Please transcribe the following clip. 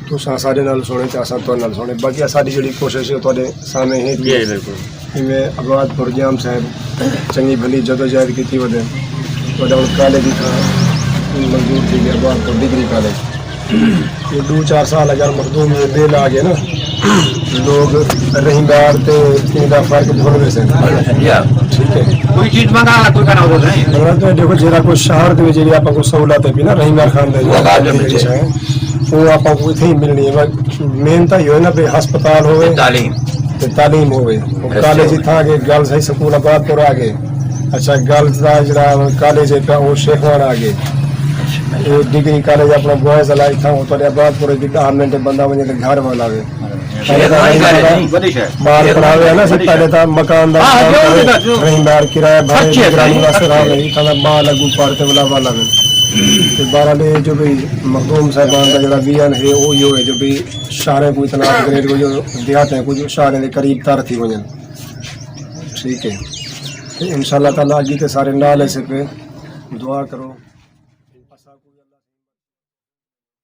तुसां साडे नाल सुने ते असां तुहाडे नाल सुने बाकी साडी जिहड़ी कोशिश है तुहाडे सामने है जी बिल्कुल इवें आबादपुर जाम साहब चंगी भली जदोजहद की वधे वॾा कॉलेज खां मंजूर थी गया आबादपुर डिग्री कॉलेज ये 2-4 साल अगर मखदूम ये बेल आ गए ना लोग रहींदार ते इनका फर्क भूल गए से ठीक है कोई चीज मंगाना कोई करना होता नहीं हमरा तो देखो जेरा को शहर दे जेरी आपा को सहूलत है भी ना रहींदार खान दे वो आपा को इथे ही मिलनी है मेन तो यो है ना भाई अस्पताल होवे तालीम होवे कॉलेज था के गर्ल्स हाई स्कूल आबादपुर आ गए अच्छा गर्ल्स का जरा कॉलेज है वो शेखवाड़ा आ गए ये डिग्री कॉलेज अपना बॉयज अलाई था वो तो आबादपुर की 10 मिनट बंदा वने ते घर वाला आवे बाहर करावे ना सब पहले था मकान दा रहींदार किराया भरे निगरानी वास्ते रावे था मां लगू पारते वाला में ते बारले जो भी मखदूम साहबान का जरा विजन है वो यो है जो भी शहर को इतना अपग्रेड को जो देहात है कुछ शहर के करीब तार थी वजन ठीक है इंशाल्लाह ताला आगे के सारे नाल ऐसे पे दुआ करो।